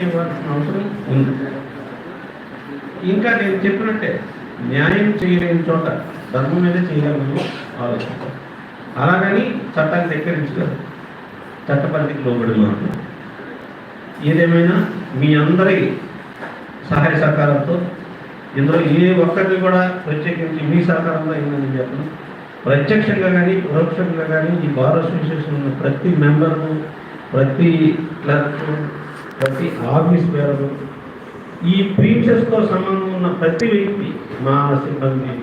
అవసరం ఉంది. ఇంకా నేను చెప్పినట్టే న్యాయం చేయలేని చోట ధర్మం మీద చేయగలమని ఆలోచించాలి. అలాగని చట్టాన్ని ధిక్కరించగలరు, చట్టపరిధికి లోబడి మాత్రం. ఏదేమైనా మీ అందరి సహాయ సహకారంతో ఇందులో ఏ ఒక్కరిని కూడా ప్రత్యేకించి మీ సహకారంలో అయిందని చెప్పను. ప్రత్యక్షంగా కానీ పరోక్షంగా కానీ ఈ బార్ అసోసియేషన్ ఉన్న ప్రతి మెంబరు, ప్రతి క్లర్క్, ప్రతి ఆఫీస్ బేరరు, ఈ ప్రీమిసెస్తో సంబంధం ఉన్న ప్రతి వ్యక్తి, మా సిబ్బంది,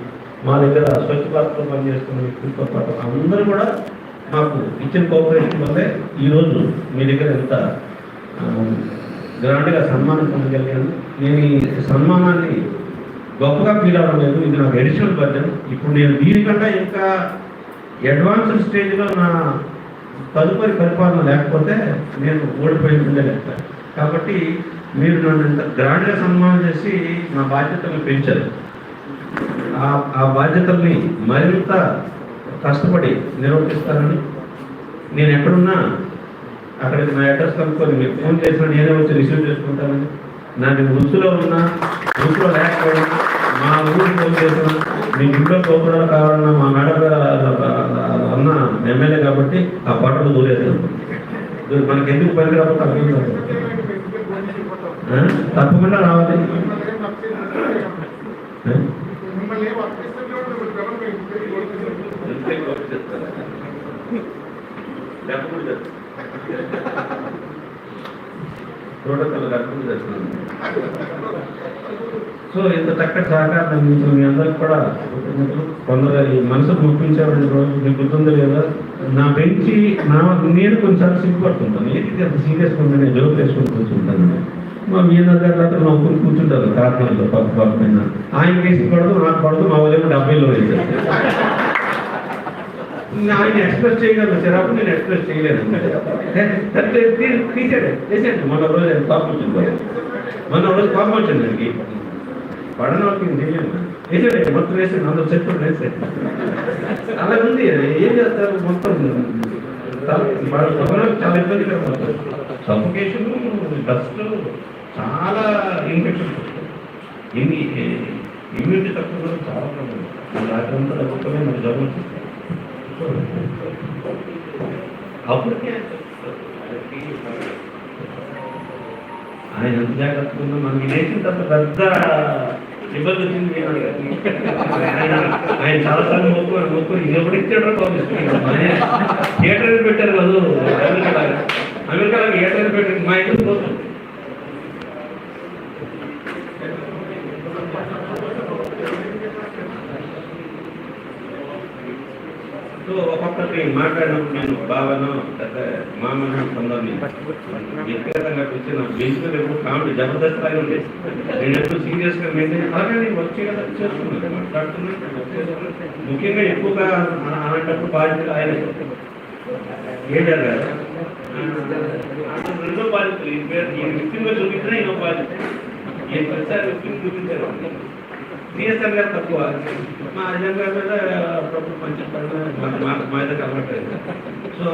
మా దగ్గర స్వచ్ఛ భారత్లో పనిచేస్తున్న వ్యక్తులతో పాటు అందరూ కూడా మాకు ఇచ్చిన కోఆపరేషన్ వల్లే ఈరోజు మీ దగ్గర ఎంత గ్రాండ్గా సన్మానం పొందగలిగాను. నేను ఈ సన్మానాన్ని గొప్పగా ఫీల్ అవ్వడం లేదు, ఇది నాకు అడిషనల్ బర్డెన్. ఇప్పుడు నేను దీనికంటే ఇంకా అడ్వాన్స్డ్ స్టేజ్లో నా తదుపరి పరిపాలన లేకపోతే నేను ఓడిపోయి ఉండలేక. కాబట్టి మీరు నన్ను ఇంత గ్రాండ్గా సన్మానం చేసి నా బాధ్యతలు పెంచారు. ఆ బాధ్యతల్ని మరింత కష్టపడి నిర్వర్తిస్తానని, నేను ఎక్కడున్నా అక్కడికి నా అడ్రస్ కనుక్కొని మీరు ఫోన్ చేసినా నేనే వచ్చి రిసీవ్ చేసుకుంటానని, నాకు వృత్తిలో ఉన్నా వృత్తిలో లేకపోయినా మా ఊరికి ఫోన్ చేసినా, మీ ఇంట్లో కోపడాలు కావాలన్నా మా మేడం అన్న ఎమ్మెల్యే కాబట్టి ఆ పాటలు దూరేది. మనకి ఎందుకు పని రాకపోతే అర్థం కాదు, తప్పకుండా రావాలి. సో ఇంత చక్కటి సహకారం అందించిన మీ అందరికి కూడా కొందరు ఈ మనసుకు ముప్పించేవాడి రోజు మీకు గుర్తుందో లేదా, నా బెంచి నేను కొన్నిసార్లు సిగ్గుపడుతుంటాను. ఏంటి అంత సీరియస్గా ఉంటే నేను జోక్ వేసుకొని కూర్చుంటాను. మా మీ అందరి దగ్గర నవ్వుకుని కూర్చుంటారు కారణంలో పక్క పైన. ఆయన కేసు పడదు, నాకు పడదు, మా వాళ్ళు 70లో వేసారు. ఆయన ఎక్స్ప్రెస్ చేయగలను, చిరాకు నేను ఎక్స్ప్రెస్ చేయలేను. తీసాడు చేసేయండి. మొన్న రోజు పాపం వచ్చింది, మొన్న రోజు పాపం వచ్చింది దానికి పడన వాళ్ళకి చేయలేను. వేసాడు మొత్తం వేసాడు, అందరూ చెట్లు వేసాడు. అలా ఉంది. ఏం చేస్తారు, మొత్తం చాలా ఇబ్బందిగా ఉంటుంది. సఫోకేషన్, డస్ట్, చాలా ఇన్ఫెక్షన్స్ వస్తాయి. ఇమ్యూనిటీ తక్కువ కూడా చాలా ప్రాబ్లం. రాత్రంతా తగ్గుతుంది, మనకు జ్వరం వచ్చింది. అప్పటికే ఆయన ఎంత జాగ్రత్తగా ఉందో మనకి నేర్చిన తర్వాత పెద్ద ఇబ్బంది వచ్చింది. ఆయన చాలాసార్లు మొక్కుని ఇది ఎప్పుడు ఇచ్చాడో థియేటర్ పెట్టారు కదా అమెరికాలో థియేటర్ పెట్టారు. మా ఇంట్లో పోతుంది. సో ఒక్కొక్కరికి మాట్లాడినప్పుడు నేను బావనో పెద్ద మామనో కొందరిని వ్యక్తిగతంగా కూర్చొని బెంచ్ మీద ఎప్పుడు కామెడీ జబర్దస్త్ లాగా ఉండేది. నేను ఎప్పుడు సీరియస్గా మెయింటైన్ అలాగే నేను వచ్చే కదా చేస్తున్నాను, మాట్లాడుతున్నాను. ముఖ్యంగా ఎక్కువగా అలాంటప్పుడు బాధ్యతలు ఆయన ఏడారు కదా, రెండో బాధ్యతలు ఈయన వ్యక్తిగా చూపించినా ఇంకో బాధ్యత. ఈయన ప్రతిసారి వ్యక్తిని చూపించారు. సిఎస్ఆర్ గారు తక్కువ, మా అజయ్ గారి మీద అప్పుడప్పుడు మంచి మా దగ్గర అలవాట్లేదు. సో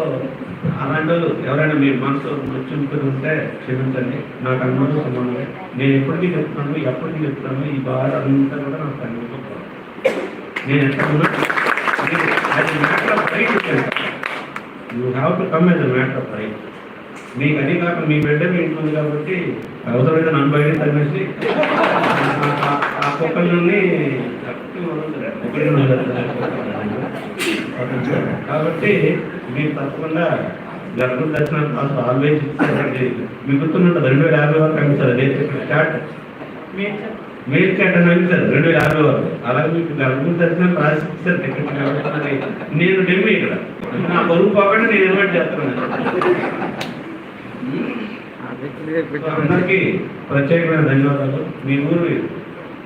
అలాంటి వాళ్ళు ఎవరైనా మీరు మనసు నొచ్చుకుని ఉంటే క్షమించండి. నాకు అనుభవం సంబంధం. నేను ఎప్పటికీ చెప్తున్నాను ఈ బాధ అంతా కూడా నాకు అనుభవం. నేను ఎక్కడ ఉన్నా అది మ్యాటర్ ఆఫ్ రైట్ ఇచ్చాను. You have to come as a matter of right. మీకు అది కాక మీ బిడ్డ మీ ఇంట్లో ఉంది కాబట్టి అవసరమైతే నన్ను బయట తరిమేసి ఆ కుక్కల్ని కాబట్టి మీరు తప్పకుండా గర్భం దర్శనం ఆల్వేజ్ ఇచ్చారండి. మీకు గుర్తున్నట్టు 2050 వరకు అనిపిస్తారు. అదే స్టార్ట్ మెయిల్ క్యాట్ అని అనిపిస్తారు 2050 వరకు. అలాగే మీకు గర్భం దర్శనం రాసి ఇచ్చారు టికెట్. కాబట్టి నేను డెమ్మి ఇక్కడ నా బరువు పోకుండా నేను ఇన్వైట్ చేస్తున్నాను. అందరికీ ప్రత్యేకమైన ధన్యవాదాలు. మీ ఊరు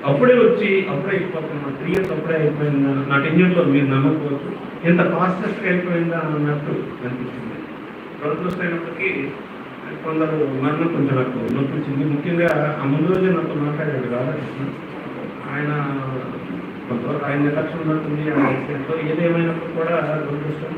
అప్పుడే వచ్చి అప్పుడే అయిపోతున్నా 3 years అప్పుడే అయిపోయిందా, నా టెన్యూర్లో మీరు నమ్మకపోవచ్చు. ఎంత ఫాస్టెస్ట్గా అయిపోయిందా అన్నట్టు అనిపించింది. ప్రొడ్యూస్ అయినప్పటికీ కొందరు మరణం కొంచెం నాకు నొప్పించింది. ముఖ్యంగా ఆ ముందు రోజే నాతో మాట్లాడాడు రాధాకృష్ణ. ఆయన కొంతవరకు ఆయన నిర్లక్ష్యం ఉన్నట్టుంది ఆ విషయంలో. ఏదేమైనప్పుడు కూడా దురదృష్టం.